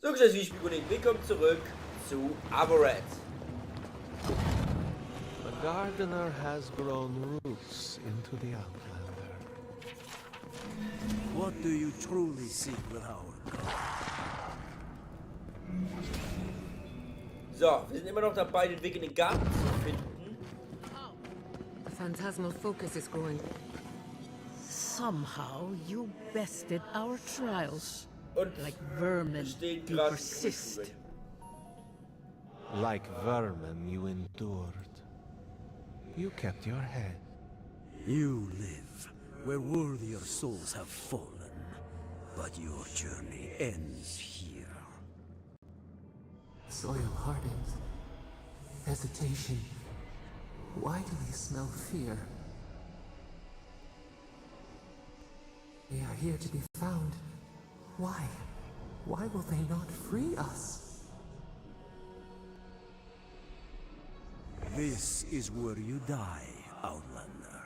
So, wie Spielkollegen, willkommen zurück zu Avowed. The gardener has grown roots into the Outlander. What do you truly seek with our God? So, wir sind immer noch dabei, den Weg in den Garten zu finden. The phantasmal focus is growing. Somehow you bested our trials. Und Like vermin, stehen you gerade persist. Like vermin, you endured. You kept your head. You live where worthier souls have fallen, but your journey ends here. Soil hardens. Hesitation. Why do they smell fear? They are here to be found. Why? Why will they not free us? This is where you die, Outlander.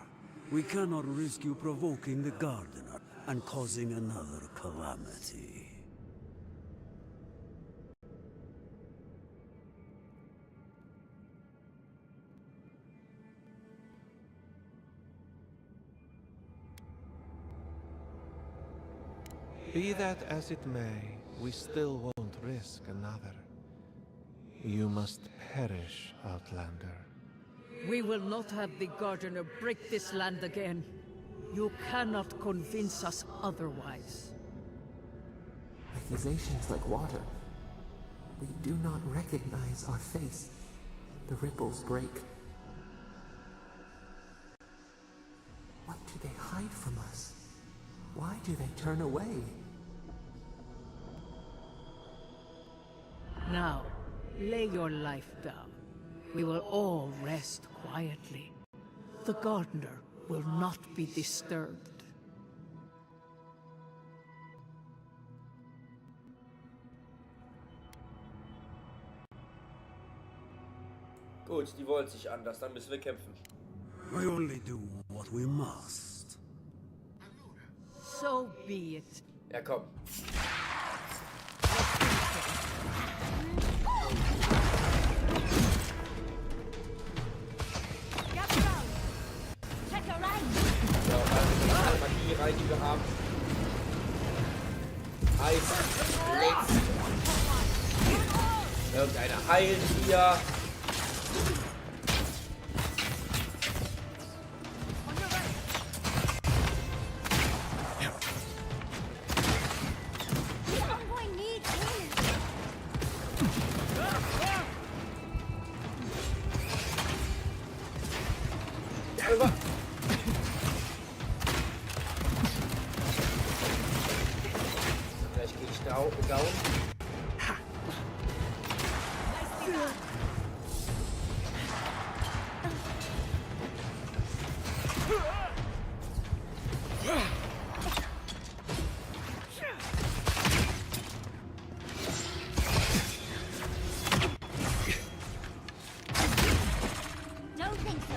We cannot risk you provoking the gardener and causing another calamity. Be that as it may, we still won't risk another. You must perish, Outlander. We will not have the gardener break this land again. You cannot convince us otherwise. Accusations like water. We do not recognize our face. The ripples break. What do they hide from us? Why do they turn away? Now, lay your life down. We will all rest quietly. The gardener will not be disturbed. Gut, die wollen sich anders, dann müssen wir kämpfen. We only do what we must. So be it. Ja, komm. So, also die Magie rein, die wir haben. Eis, Blitz. Irgendeine heilt hier. Gleich gehe ich down. Don't think so.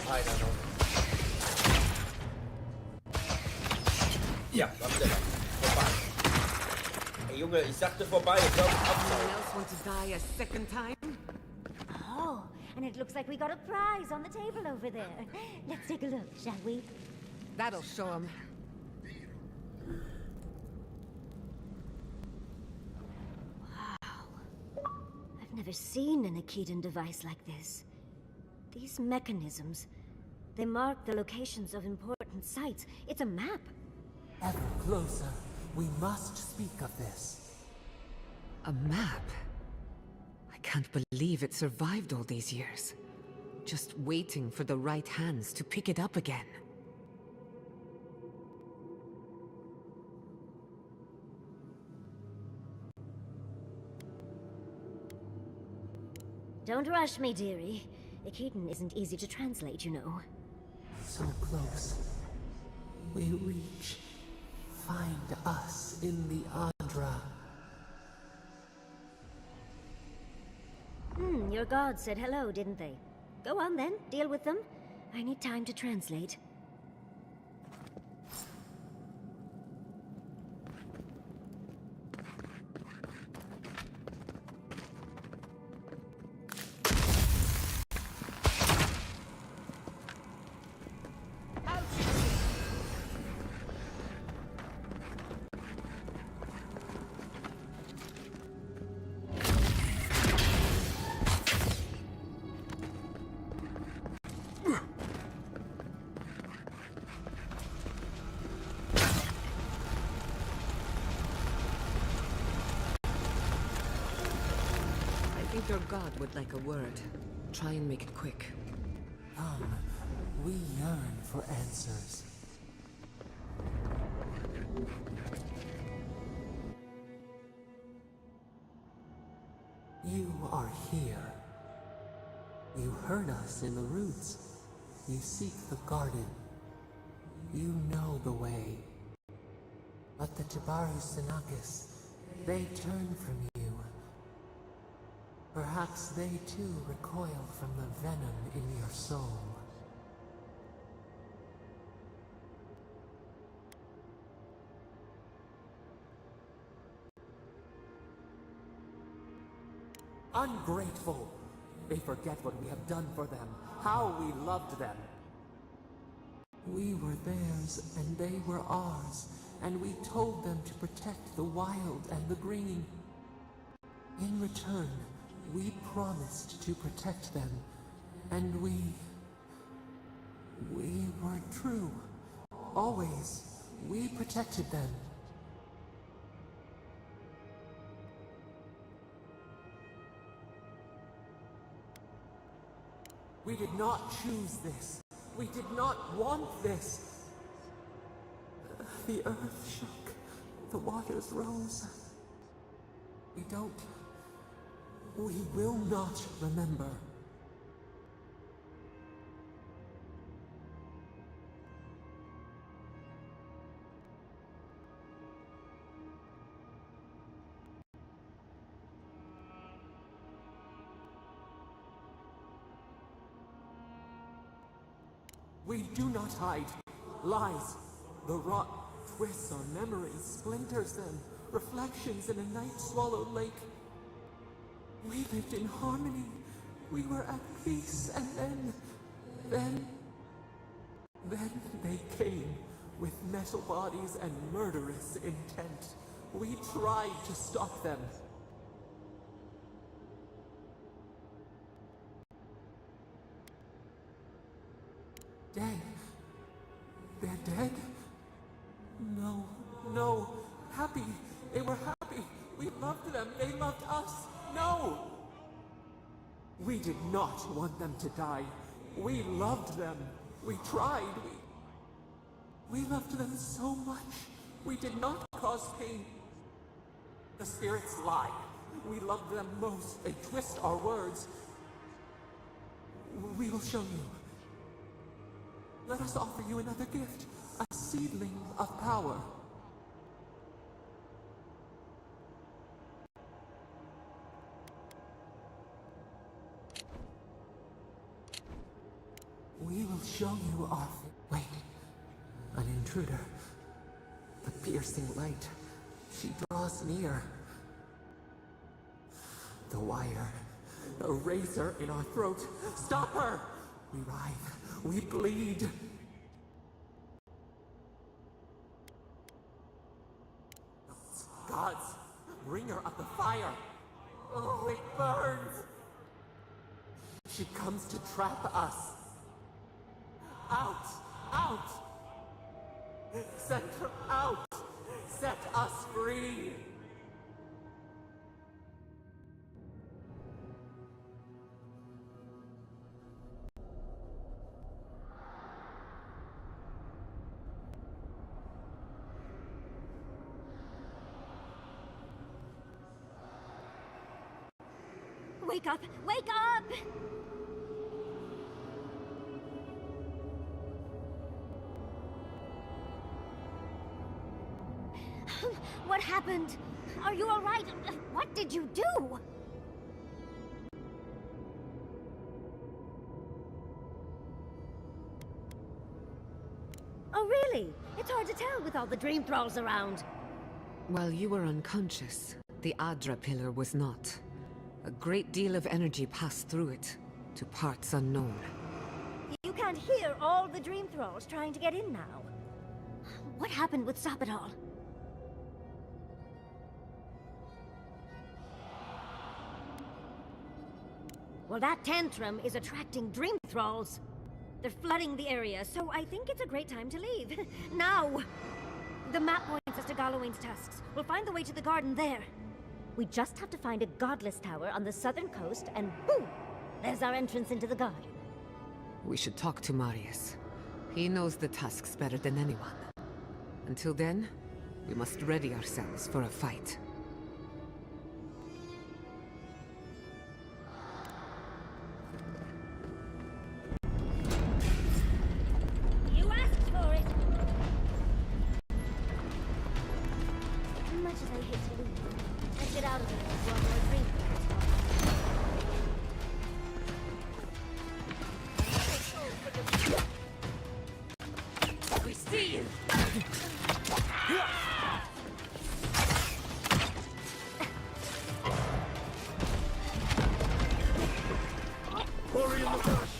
Einer noch. Ja, war wieder da. Vorbei. Ey Junge, ich sagte vorbei. Ich glaube, Anyone else want to die a second time? Oh, and it looks like we got a prize on the table over there. Let's take a look, shall we? That'll show him. I've never seen an Akedan device like this. These mechanisms, they mark the locations of important sites. It's a map. Ever closer. We must speak of this. A map? I can't believe it survived all these years. Just waiting for the right hands to pick it up again. Don't rush me, dearie. Akedan isn't easy to translate, you know. So close. We reach. Find us in the Andra. Your gods said hello, didn't they? Go on then, deal with them. I need time to translate. I think your god would like a word. Try and make it quick. Come, we yearn for answers. You are here. You heard us in the roots. You seek the garden. You know the way. But the Jabaru Senakis, they turn from you. Perhaps they too recoil from the venom in your soul. Ungrateful! They forget what we have done for them, how we loved them. We were theirs, and they were ours, and we told them to protect the wild and the green. In return, we promised to protect them, and we were true. Always, we protected them. We did not choose this. We did not want this. The earth shook. The waters rose. We will not remember. We do not hide. Lies. The rot twists our memories, splinters them. Reflections in a night-swallowed lake. We lived in harmony. We were at peace, and then they came with metal bodies and murderous intent. We tried to stop them. Dead. They're dead? No. Happy. They were happy. We loved them. They loved us. No! We did not want them to die. We loved them. We tried. We loved them so much. We did not cause pain. The spirits lie. We love them most. They twist our words. We will show you. Let us offer you another gift. A seedling of power. We will show you our... Wait. An intruder. The piercing light. She draws near. The wire. A razor in our throat. Stop her! We writhe. We bleed. Gods, bringer of the fire. Oh, it burns. She comes to trap us. Out! Out! Set her out! Set us free! Wake up! Wake up! What happened? Are you all right? What did you do? Oh, really? It's hard to tell with all the dream thralls around. While you were unconscious, the Adra pillar was not. A great deal of energy passed through it, to parts unknown. You can't hear all the dream thralls trying to get in now. What happened with Stop It All? Well, that tantrum is attracting dream thralls. They're flooding the area, so I think it's a great time to leave. Now! The map points us to Galawain's tusks. We'll find the way to the garden there. We just have to find a godless tower on the southern coast, and boom! There's our entrance into the garden. We should talk to Marius. He knows the tusks better than anyone. Until then, we must ready ourselves for a fight. You asked for it! Much as I hate to leave, let's get out of here before more dream thralls. We see you! Hurry in the brush!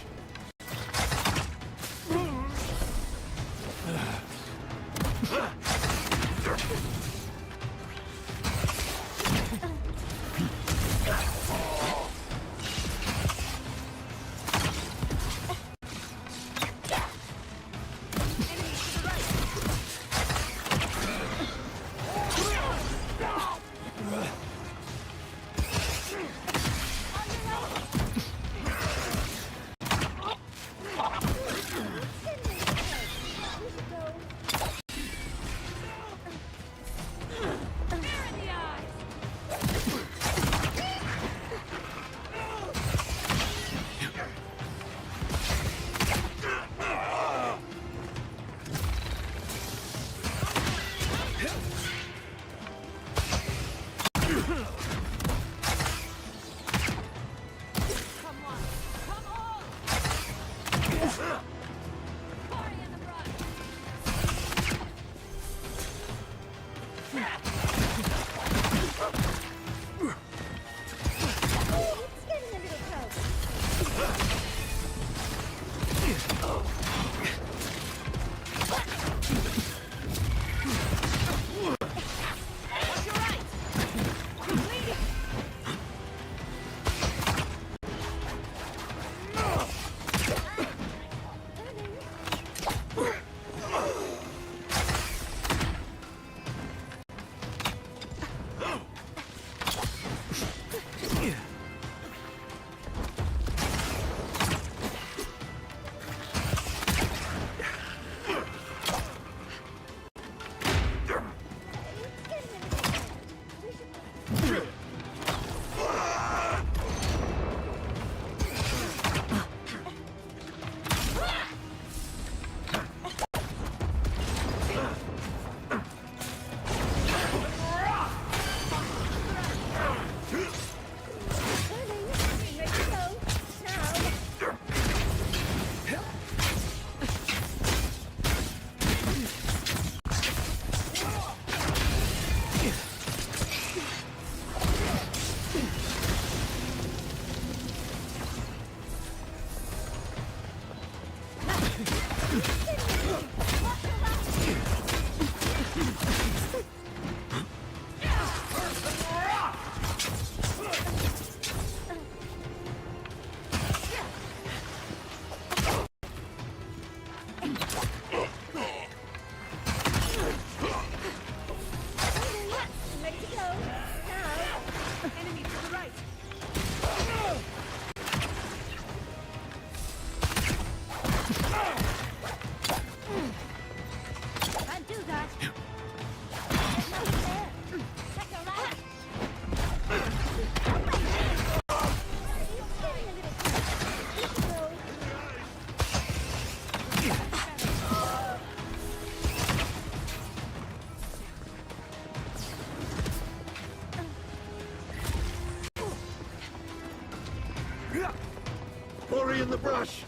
Hurry in the brush!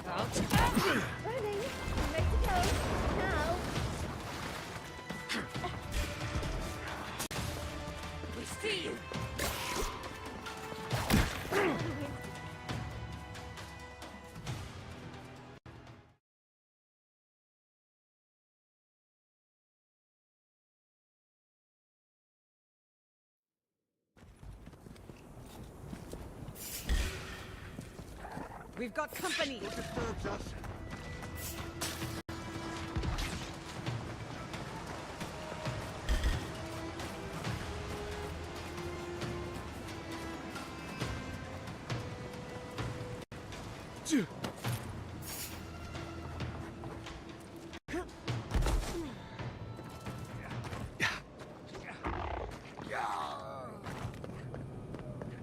Running! Ready to go! Now. We see you! We've got company! What disturbs us?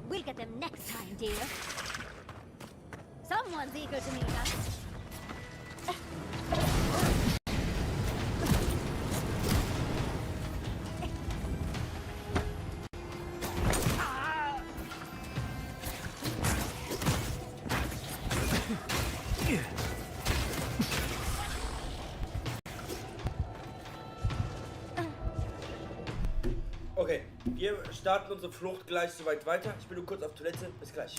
We'll get them next time, dear. Someone's eager to meet us. Okay, wir starten unsere Flucht gleich soweit weiter. Ich bin nur kurz auf Toilette. Bis gleich.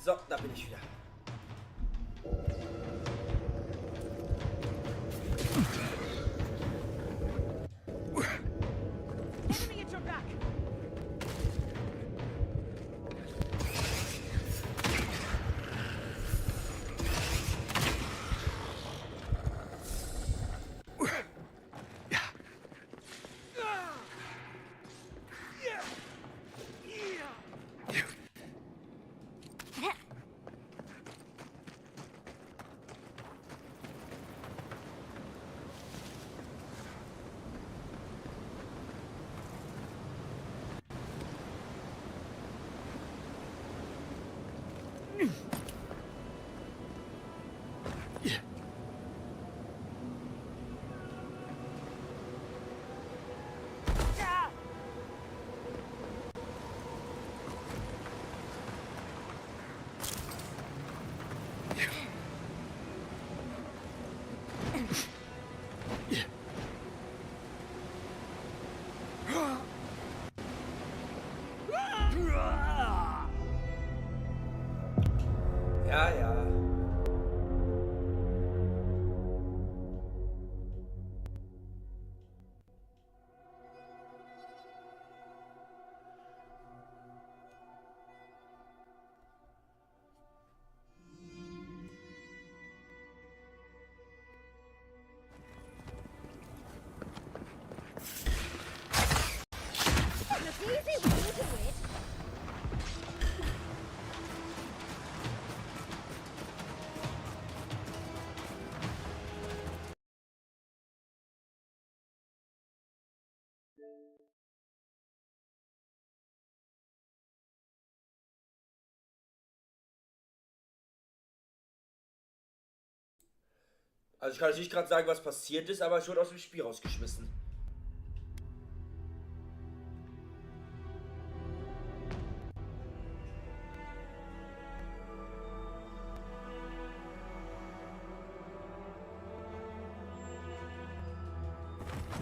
So, da bin ich wieder. Enemy at your back! Ja, ja. Looks easy when you do it. Also ich kann euch nicht gerade sagen, was passiert ist, aber ich wurde aus dem Spiel rausgeschmissen.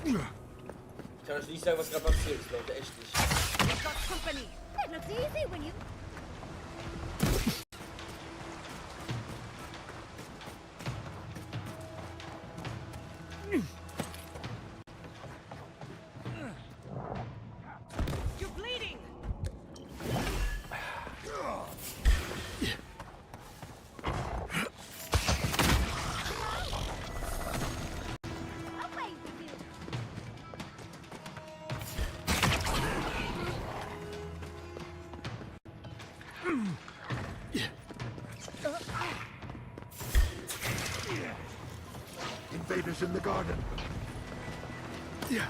Ich kann euch nicht sagen, was gerade passiert ist, Leute, echt nicht. You've got company. It looks easy when you... You're bleeding! Away with you. Invaders in the garden. Yeah.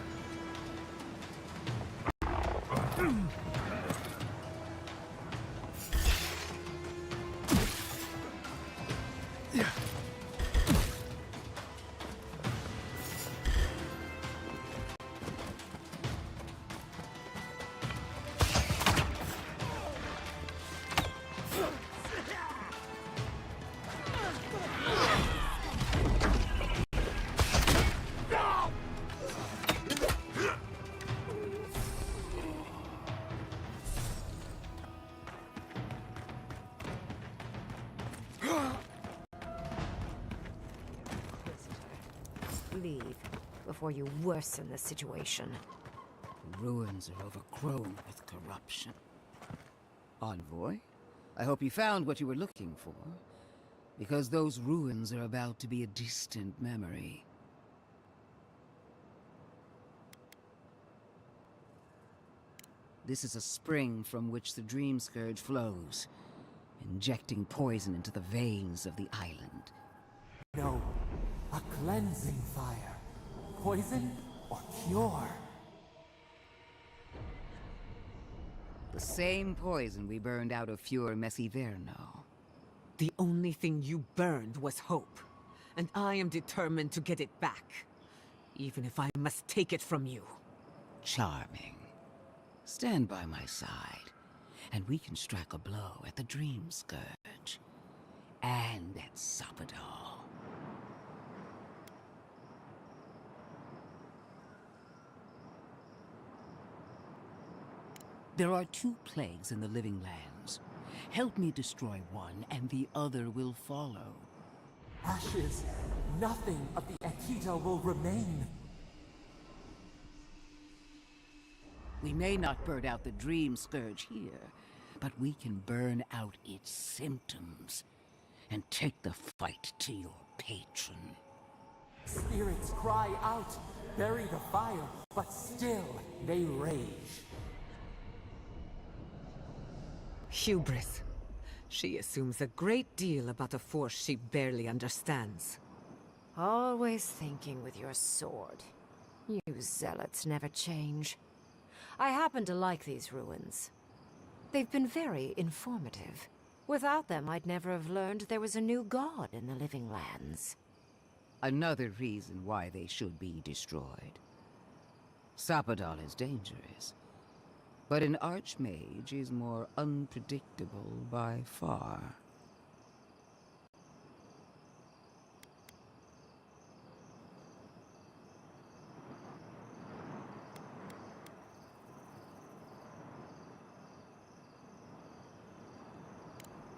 Yeah. Leave before you worsen the situation. The ruins are overgrown with corruption. Envoy, I hope you found what you were looking for, because those ruins are about to be a distant memory. This is a spring from which the Dream Scourge flows, injecting poison into the veins of the island. No, a cleansing fire. Poison or cure? The same poison we burned out of Fur Messiverno. The only thing you burned was hope, and I am determined to get it back, even if I must take it from you. Charming. Stand by my side, and we can strike a blow at the Dream Scourge. And at Sopadol. There are two plagues in the Living Lands, Help me destroy one, and the other will follow. Ashes. Nothing of the Akita will remain. We may not burn out the dream scourge here, but we can burn out its symptoms and take the fight to your patron. Spirits cry out, bury the fire, but still they rage. Hubris. She assumes a great deal about a force she barely understands. Always thinking with your sword. You zealots never change. I happen to like these ruins. They've been very informative. Without them, I'd never have learned there was a new god in the living lands. Another reason why they should be destroyed. Sapadal is dangerous, but an archmage is more unpredictable by far.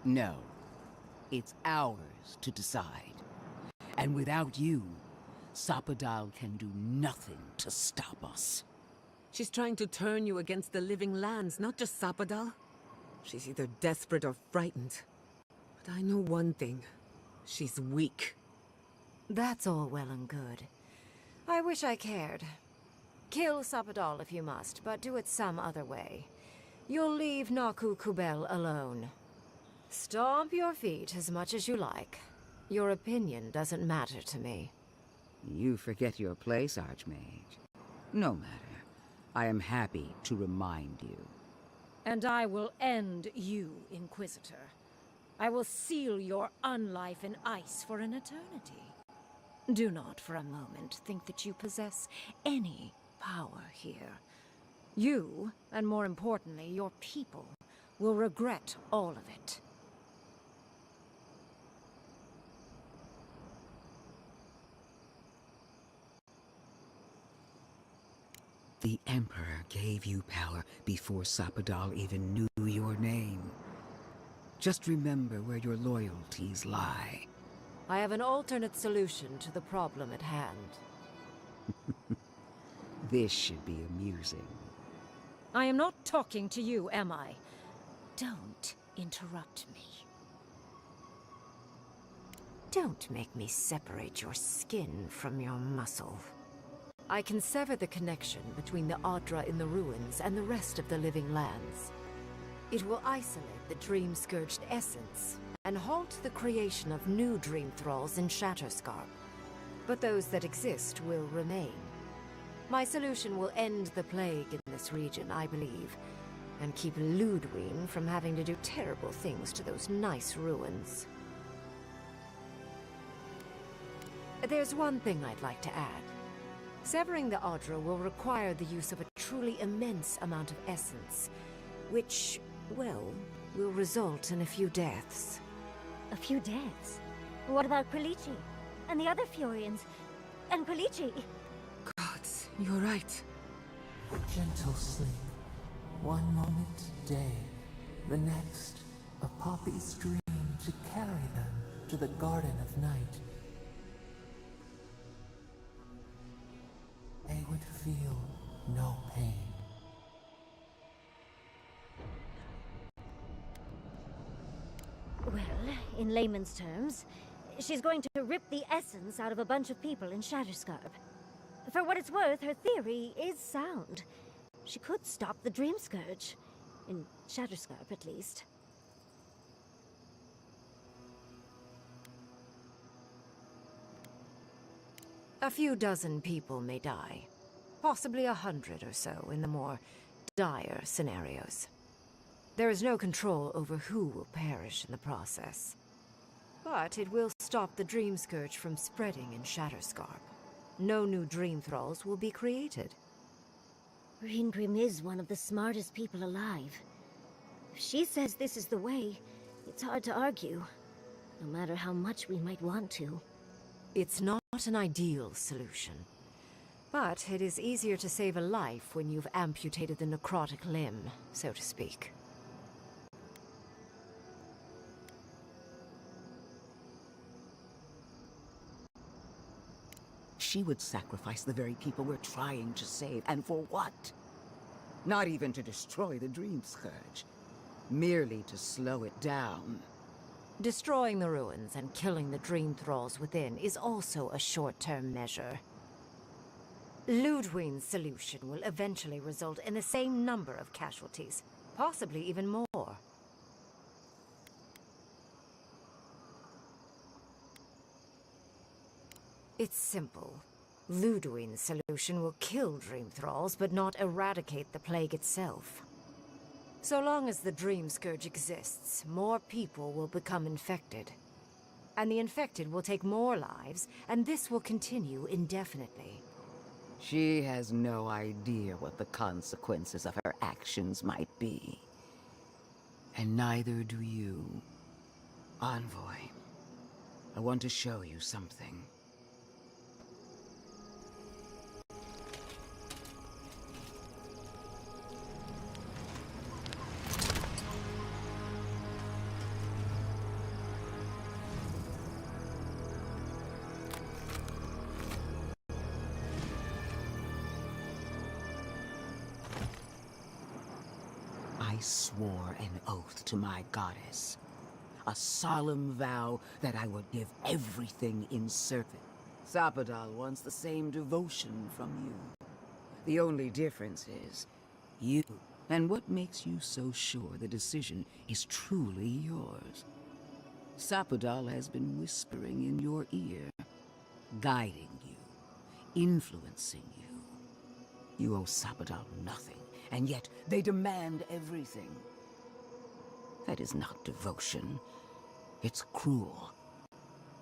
No, it's ours to decide. And without you, Sapadal can do nothing to stop us. She's trying to turn you against the living lands, not just Sapadal. She's either desperate or frightened. But I know one thing. She's weak. That's all well and good. I wish I cared. Kill Sapadal if you must, but do it some other way. You'll leave Naku Kubel alone. Stomp your feet as much as you like. Your opinion doesn't matter to me. You forget your place, Archmage. No matter. I am happy to remind you. And I will end you, Inquisitor. I will seal your unlife in ice for an eternity. Do not for a moment think that you possess any power here. You, and more importantly, your people, will regret all of it. The Emperor gave you power before Sapadal even knew your name. Just remember where your loyalties lie. I have an alternate solution to the problem at hand. This should be amusing. I am not talking to you, am I? Don't interrupt me. Don't make me separate your skin from your muscle. I can sever the connection between the Adra in the ruins and the rest of the living lands. It will isolate the dream-scourged essence and halt the creation of new dream thralls in Shatterscarp. But those that exist will remain. My solution will end the plague in this region, I believe, and keep Ludwig from having to do terrible things to those nice ruins. There's one thing I'd like to add. Severing the Adra will require the use of a truly immense amount of essence, which, well, will result in a few deaths. A few deaths? What about Quilici? And the other Furians? And Quilici? Gods, you're right. Gentle sleep. One moment, day. The next, a poppy's dream to carry them to the Garden of Night. They would feel no pain. Well, in layman's terms, she's going to rip the essence out of a bunch of people in Shatterscarp. For what it's worth, her theory is sound. She could stop the Dream Scourge. In Shatterscarp, at least. A few dozen people may die. Possibly 100 or so in the more dire scenarios. There is no control over who will perish in the process. But it will stop the Dream Scourge from spreading in Shatterscarp. No new Dream Thralls will be created. Reingrim is one of the smartest people alive. If she says this is the way, it's hard to argue. No matter how much we might want to. It's not an ideal solution. But it is easier to save a life when you've amputated the necrotic limb, so to speak. she would sacrifice the very people we're trying to save. And for what? Not even to destroy the Dream Scourge. Merely to slow it down. Destroying the ruins and killing the dream thralls within is also a short-term measure. Ludwig's solution will eventually result in the same number of casualties, possibly even more. It's simple. Ludwig's solution will kill dream thralls, but not eradicate the plague itself. So long as the Dream Scourge exists, more people will become infected. And the infected will take more lives, and this will continue indefinitely. She has no idea what the consequences of her actions might be. And neither do you. Envoy, I want to show you something. I swore an oath to my goddess. A solemn vow that I would give everything in service. Sapadal wants the same devotion from you. The only difference is you. And what makes you so sure the decision is truly yours? Sapadal has been whispering in your ear, guiding you, influencing you. You owe Sapadal nothing. And yet, they demand everything. That is not devotion. It's cruel.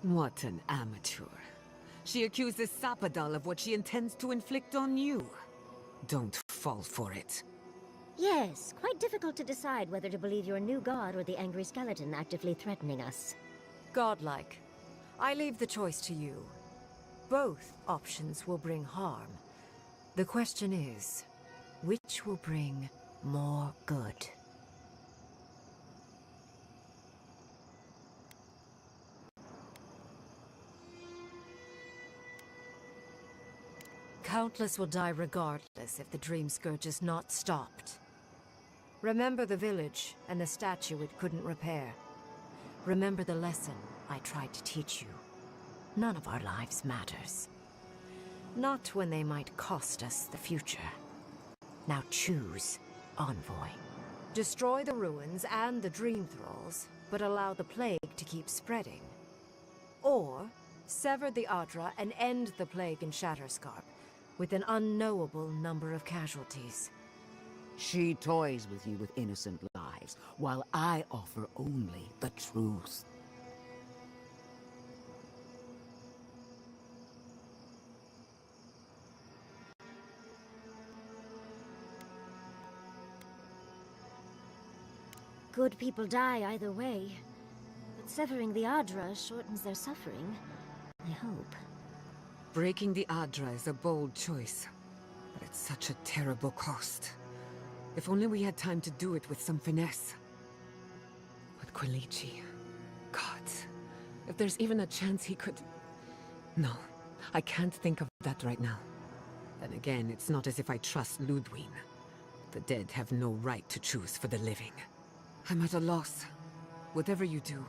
What an amateur. She accuses Sapadal of what she intends to inflict on you. Don't fall for it. Yes, quite difficult to decide whether to believe your new god or the angry skeleton actively threatening us. Godlike. I leave the choice to you. Both options will bring harm. The question is, which will bring more good? Countless will die regardless if the Dream Scourge is not stopped. Remember the village and the statue it couldn't repair. Remember the lesson I tried to teach you. None of our lives matters. Not when they might cost us the future. Now choose, Envoy. Destroy the ruins and the Dream Thralls, but allow the plague to keep spreading. Or sever the Adra and end the plague in Shatterscarp, with an unknowable number of casualties. She toys with you with innocent lives, while I offer only the truth. Good people die either way, but severing the Adra shortens their suffering, I hope. Breaking the Adra is a bold choice, but at such a terrible cost. If only we had time to do it with some finesse. But Quilici... God, if there's even a chance he could... No, I can't think of that right now. Then again, it's not as if I trust Ludwig. The dead have no right to choose for the living. I'm at a loss. Whatever you do,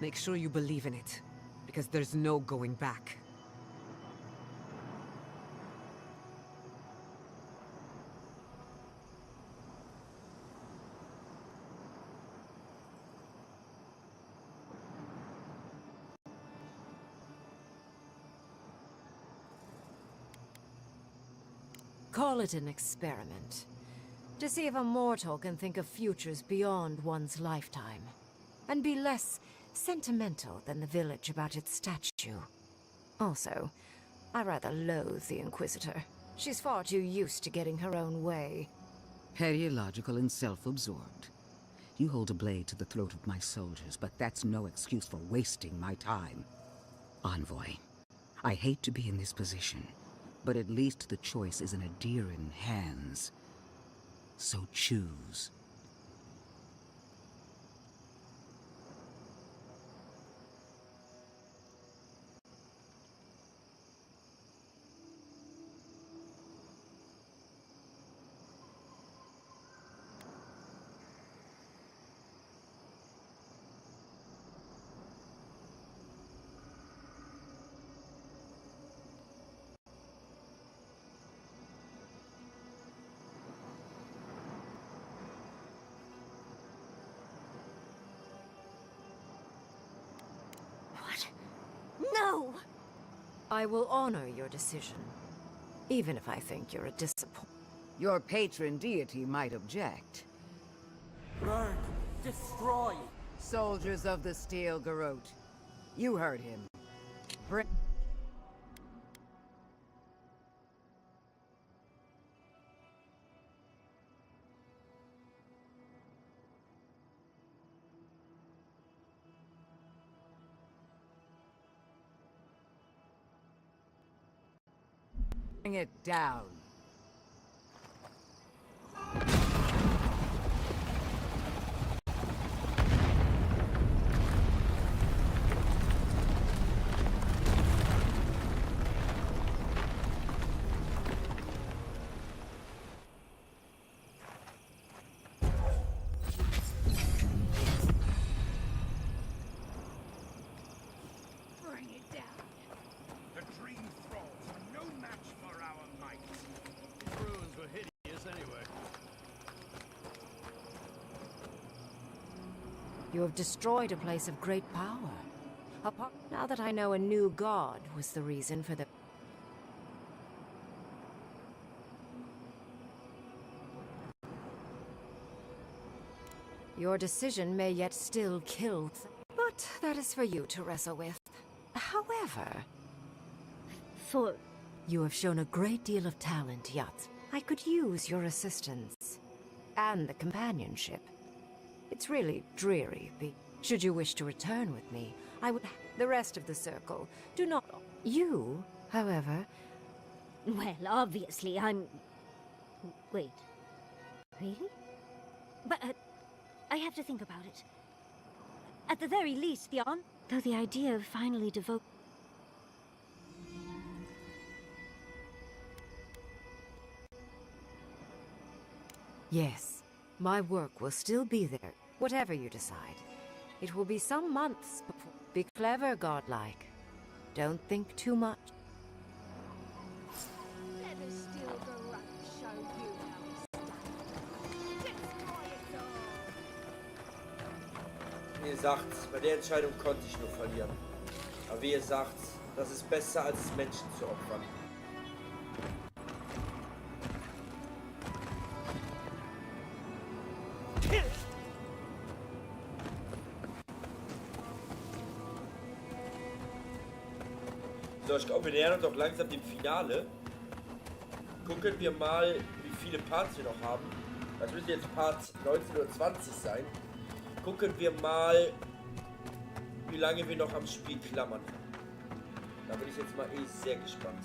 make sure you believe in it, because there's no going back. Call it an experiment. To see if a mortal can think of futures beyond one's lifetime. And be less sentimental than the village about its statue. Also, I rather loathe the Inquisitor. She's far too used to getting her own way. Petty, illogical, and self-absorbed. You hold a blade to the throat of my soldiers, but that's no excuse for wasting my time. Envoy, I hate to be in this position, but at least the choice is in Adiran hands. So choose. I will honor your decision, even if I think you're a disappointment. Your patron deity might object. Burn! Destroy! Soldiers of the Steel Garrote, you heard him. Bring it down. You have destroyed a place of great power. Now that I know a new god was the reason for the... Your decision may yet still kill, but that is for you to wrestle with. However... You have shown a great deal of talent, Yat. I could use your assistance. And the companionship. It's really dreary. Should you wish to return with me, I would... The rest of the circle, do not... You, however... Well, obviously, I'm... Wait. Really? But, I have to think about it. At the very least, though the idea of finally devote... Yes, my work will still be there, whatever you decide. It will be some months before... Be clever, godlike. Don't think too much. Let the Steel Garrote show you how it's done. Destroy it all! Wie ihr sagt, bei der Entscheidung konnte ich nur verlieren. Aber wie ihr sagt, das ist besser als Menschen zu opfern. So, ich glaube, wir nähern uns auch langsam dem Finale. Gucken wir mal, wie viele Parts wir noch haben. Das müsste jetzt Part 19 oder 20 sein. Gucken wir mal, wie lange wir noch am Spiel klammern. Da bin ich jetzt mal sehr gespannt.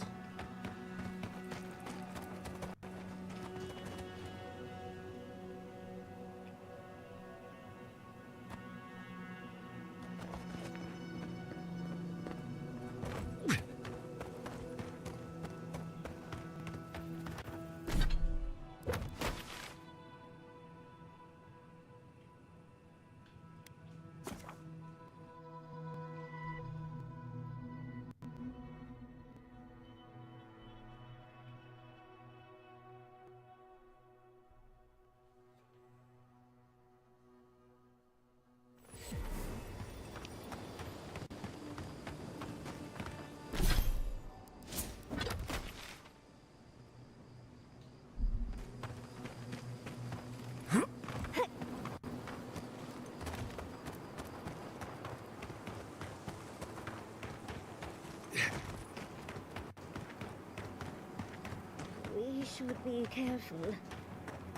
We should be careful.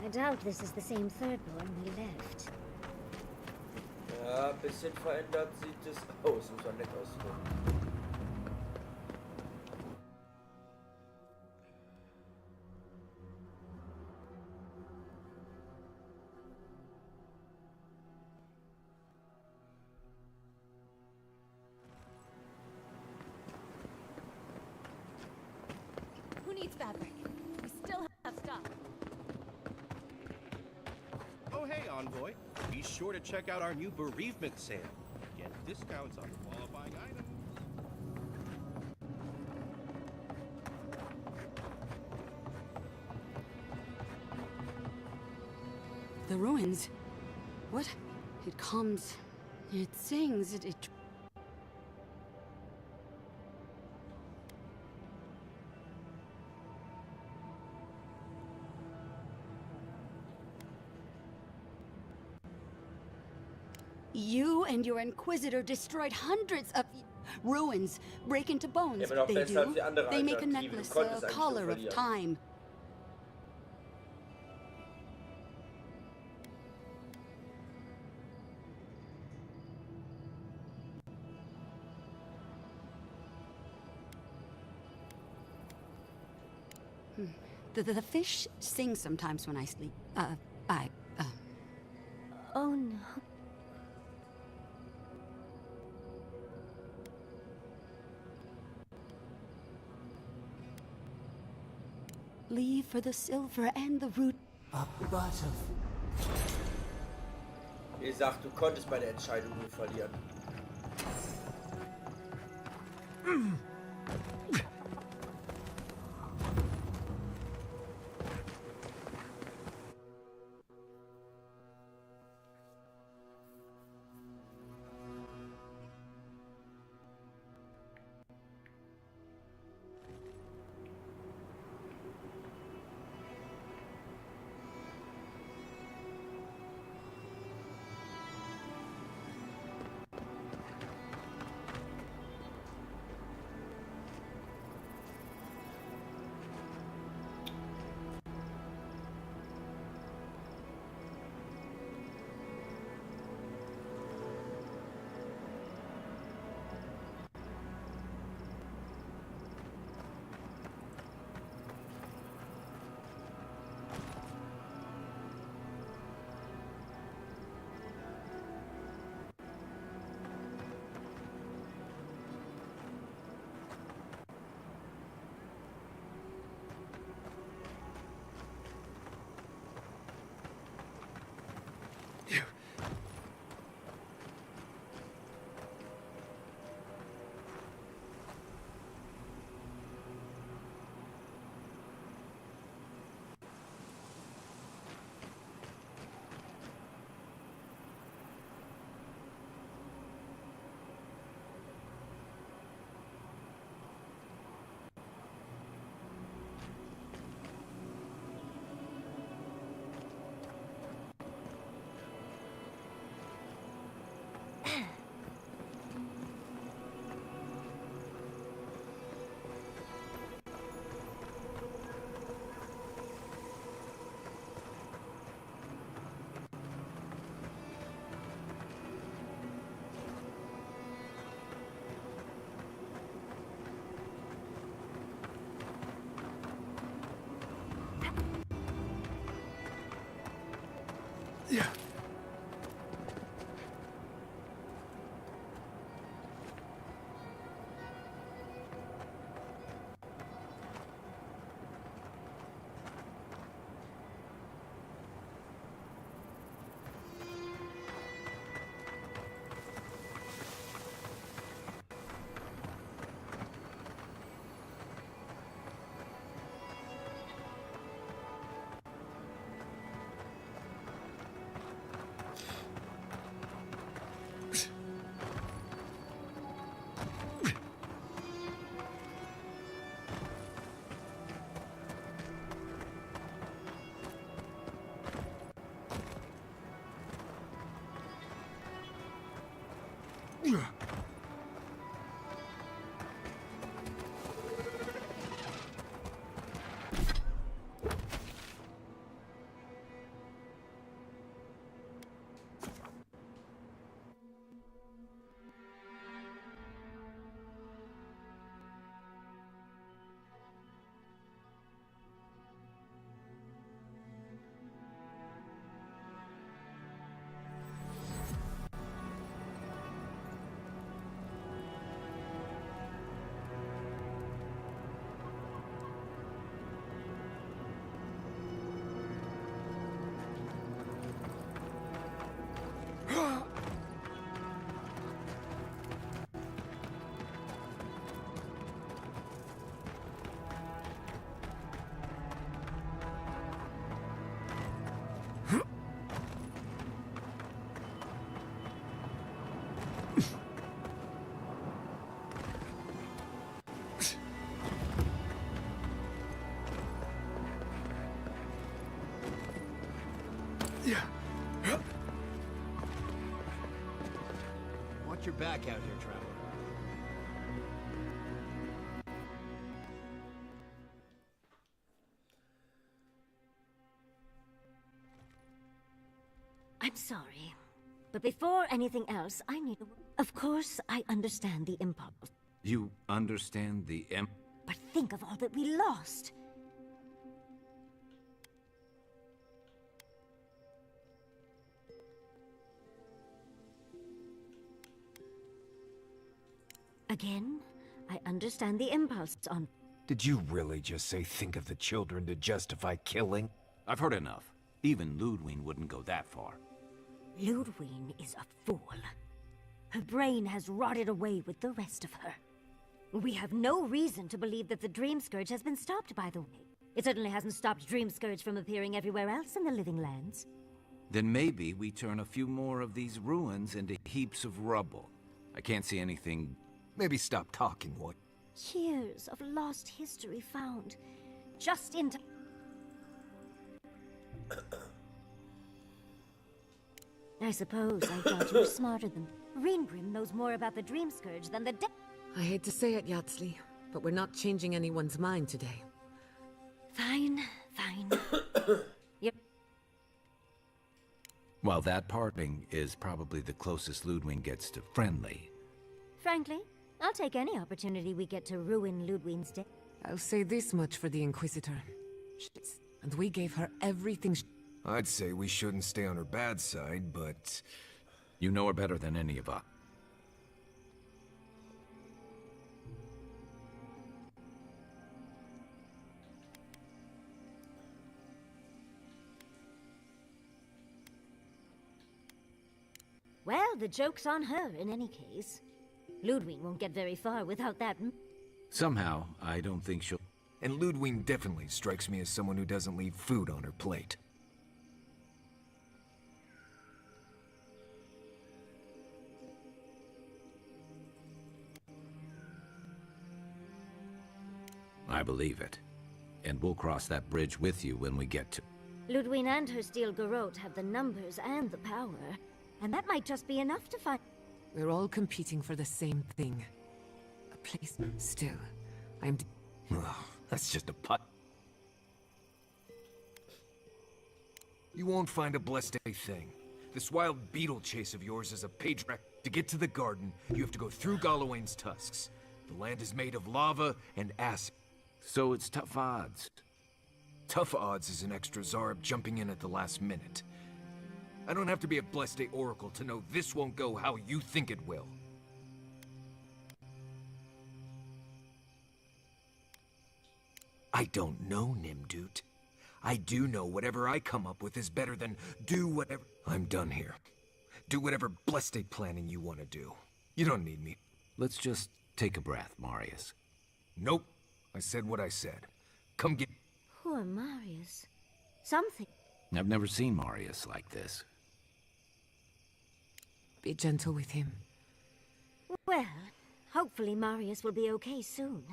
I doubt this is the same third one we left. Ja, ein bisschen verändert sieht es aus. Muss man nett ausdrücken. Who needs fabric? We still have stuff. Oh, hey, Envoy. Be sure to check out our new bereavement sale. Get discounts on qualifying items. The ruins. What? It comes. It sings. It... You and your Inquisitor destroyed hundreds of ruins, break into bones. Immer noch They besser als do. die andere They make a Alternative. Du necklace, konntest a eigentlich collar nur of verlieren. time. The fish sing sometimes when I sleep. Oh no. Leave for the silver and the root. A butt of... Wie gesagt, du konntest bei der Entscheidung nur verlieren. your back out here, traveler. I'm sorry. But before anything else, I need a... Of course, I understand the impulse. You understand the But think of all that we lost. Again, I understand the impulse on... Did you really just say think of the children to justify killing? I've heard enough. Even Ludwig wouldn't go that far. Ludwig is a fool. Her brain has rotted away with the rest of her. We have no reason to believe that the Dream Scourge has been stopped, by the way. It certainly hasn't stopped Dream Scourge from appearing everywhere else in the Living Lands. Then maybe we turn a few more of these ruins into heaps of rubble. I can't see anything... Maybe stop talking, what? Years of lost history found. Just in time. I suppose I thought you were smarter than... Greenbrim knows more about the Dream Scourge than the I hate to say it, Yatsley, but we're not changing anyone's mind today. Fine, fine. Yep. Well, that parting is probably the closest Ludwig gets to friendly. Frankly, I'll take any opportunity we get to ruin Ludwig's day. I'll say this much for the Inquisitor. And we gave her everything I'd say we shouldn't stay on her bad side, but... You know her better than any of us. Well, the joke's on her in any case. Ludwig won't get very far without that... Somehow, I don't think she'll... And Ludwig definitely strikes me as someone who doesn't leave food on her plate. I believe it. And we'll cross that bridge with you when we get to... Ludwig and her steel garrote have the numbers and the power. And that might just be enough to find... We're all competing for the same thing. A place... Still, I'm... That's just a putt. You won't find a blessed thing. This wild beetle chase of yours is a page wreck. To get to the garden, you have to go through Galawain's tusks. The land is made of lava and acid. So it's tough odds. Tough odds is an extra Zarb jumping in at the last minute. I don't have to be a Blessed Oracle to know this won't go how you think it will. I don't know, Nimdut. I do know whatever I come up with is better than do whatever... I'm done here. Do whatever Blessed planning you want to do. You don't need me. Let's just take a breath, Marius. Nope. I said what I said. Come get... Poor Marius. Something... I've never seen Marius like this. Be gentle with him. Well, hopefully Marius will be okay soon.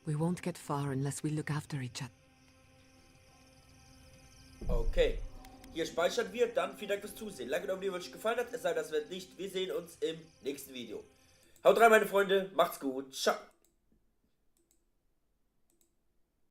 We won't get far unless we look after each other. Okay. Hier speichern wir. Dann vielen Dank fürs Zusehen. Like und Abonnieren, wenn es euch gefallen hat. Es sei denn, das wird nicht. Wir sehen uns im nächsten Video. Haut rein, meine Freunde. Macht's gut. Ciao.